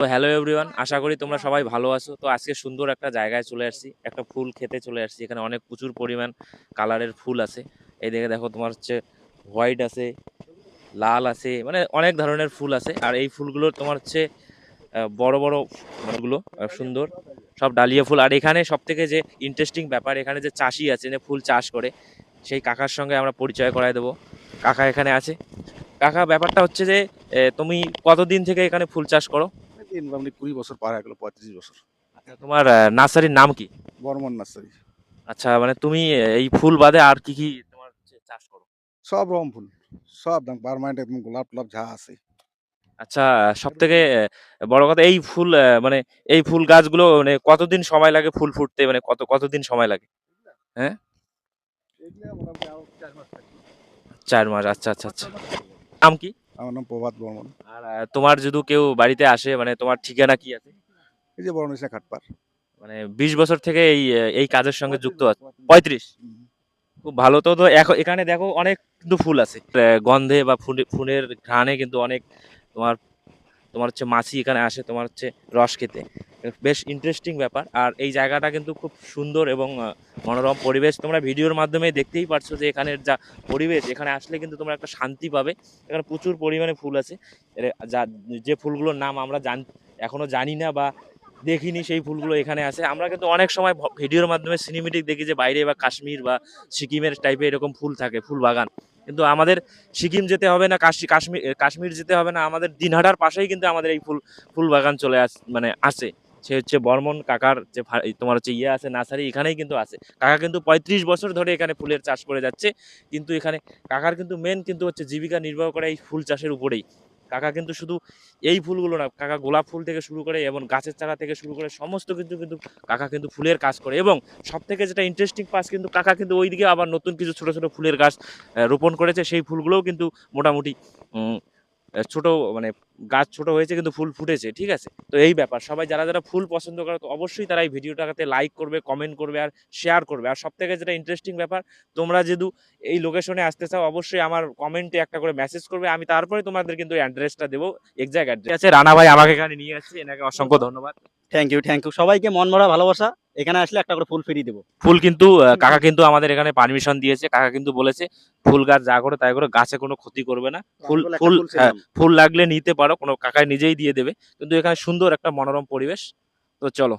তো hello everyone, আশা করি তোমরা সবাই ভালো আছো। তো আজকে সুন্দর একটা জায়গায় চলে আসছি, একটা ফুল খেতে চলে আসছি। এখানে অনেক প্রচুর পরিমাণ কালারের ফুল আছে। এই দিকে দেখো, তোমার হচ্ছে হোয়াইট আছে, লাল আছে, মানে অনেক ধরনের ফুল আছে। আর এই ফুলগুলো তোমার হচ্ছে বড় বড় ফুলগুলো সুন্দর সব ডালিয়া ফুল। আর এখানে সব থেকে যে ইন্টারেস্টিং ব্যাপার, এখানে যে চাষি আছে, যে ফুল চাষ করে, সেই কাকার সঙ্গে আমরা পরিচয় করায় দেবো। কাকা এখানে আছে। কাকা, ব্যাপারটা হচ্ছে যে তুমি কতদিন থেকে এখানে ফুল চাষ করো? মোটামুটি 20 বছর পার হয়ে গেল, 35 বছর। আচ্ছা, তোমার নার্সারির নাম কি? বর্মন নার্সারি। আচ্ছা, মানে তুমি এই ফুল বাদে আর কি কি তোমার হচ্ছে চাষ করো? সব রকম ফুল, সব দাম পারমানেন্ট, একদম গোলাপ টোলাপ যা আছে। আচ্ছা, সব থেকে বড় কথা, এই ফুল মানে এই ফুল গাছগুলো মানে কতদিন সময় লাগে ফুল ফুটতে, মানে কতদিন সময় লাগে? হ্যাঁ, এগুলা মোটামুটি আরো 4 মাস থাকে। 4 মাস। আচ্ছা আচ্ছা আচ্ছা। নাম কি? আমার নাম প্রভাত বর্মন। আর তোমার যদি কেউ বাড়িতে আসে, মানে তোমার ঠিকানা কি আছে? এই যে বড় নিশা খাটপার। মানে 20 বছর থেকে এই কাজের সঙ্গে যুক্ত আছে? 35 বছর। 35। খুব ভালো। তো তো এখানে দেখো অনেক কিন্তু ফুল আছে। গন্ধে বা ফুলের ঘ্রাণে কিন্তু অনেক তোমার তোমার হচ্ছে মাছি এখানে আসে তোমার হচ্ছে রস খেতে। বেশ ইন্টারেস্টিং ব্যাপার। আর এই জায়গাটা কিন্তু খুব সুন্দর এবং মনোরম পরিবেশ। তোমরা ভিডিওর মাধ্যমে দেখতেই পারছো যে এখানের যা পরিবেশ, এখানে আসলে কিন্তু তোমরা একটা শান্তি পাবে। এখানে প্রচুর পরিমাণে ফুল আছে। যা যে ফুলগুলোর নাম আমরা এখনো জানি না বা দেখিনি, সেই ফুলগুলো এখানে আছে। আমরা কিন্তু অনেক সময় ভিডিওর মাধ্যমে সিনেমেটিক দেখি যে বাইরে বা কাশ্মীর বা সিকিমের টাইপের এরকম ফুল থাকে, ফুল বাগান। কিন্তু আমাদের সিকিম যেতে হবে না, কাশ্মীর যেতে হবে না, আমাদের দিনহাটার পাশেই কিন্তু আমাদের এই ফুল বাগান মানে আছে। সে হচ্ছে বর্মন কাকার যে তোমার হচ্ছে ইয়ে আছে নার্সারি, এখানেই কিন্তু আছে। কাকা কিন্তু 35 বছর ধরে এখানে ফুলের চাষ করে যাচ্ছে। কিন্তু এখানে কাকার কিন্তু মেন কিন্তু হচ্ছে জীবিকা নির্বাহ করে এই ফুল চাষের উপরেই। কাকা কিন্তু শুধু এই ফুলগুলো না, কাকা গোলাপ ফুল থেকে শুরু করে এবং গাছের চারা থেকে শুরু করে সমস্ত কিন্তু কিন্তু কাকা কিন্তু ফুলের কাজ করে। এবং সব থেকে যেটা ইন্টারেস্টিং পাস, কিন্তু কাকা কিন্তু ওইদিকে আবার নতুন কিছু ছোট ছোট ফুলের গাছ রোপণ করেছে। সেই ফুলগুলোও কিন্তু মোটামুটি উম, ছোট, মানে গাছ ছোট হয়েছে কিন্তু ফুল ফুটেছে। ঠিক আছে, তো এই ব্যাপার। সবাই যারা যারা ফুল পছন্দ করে, তো অবশ্যই তারা এই ভিডিওটাতে লাইক করবে, কমেন্ট করবে আর শেয়ার করবে। আর সব থেকে যেটা ইন্টারেস্টিং ব্যাপার, তোমরা যেহেতু এই লোকেশনে আসতে চাও, অবশ্যই আমার কমেন্টে একটা করে মেসেজ করবে। আমি তারপরে তোমাদের কিন্তু অ্যাড্রেসটা দেবো, এক্সাক্ট অ্যাড্রেস আছে। রানা ভাই আমাকে এখানে নিয়ে আসছে, এনাকে অসংখ্য ধন্যবাদ। থ্যাংক ইউ সবাইকে মন ভরা ভালোবাসা। এখানে আসলে একটা করে ফুল ফ্রি দেবো। ফুল কিন্তু কাকা কিন্তু আমাদের এখানে পারমিশন দিয়েছে। কাকা কিন্তু বলেছে ফুল গাছ যা করে তাই করে, গাছে কোনো ক্ষতি করবে না। ফুল আমি বলে একটা ফুল ফুল হ্যাঁ, ছিলাম। ফুল লাগলে নিতে পারো, কোনো কাকায় নিজেই দিয়ে দেবে। কিন্তু এখানে সুন্দর একটা মনোরম পরিবেশ। তো চলো।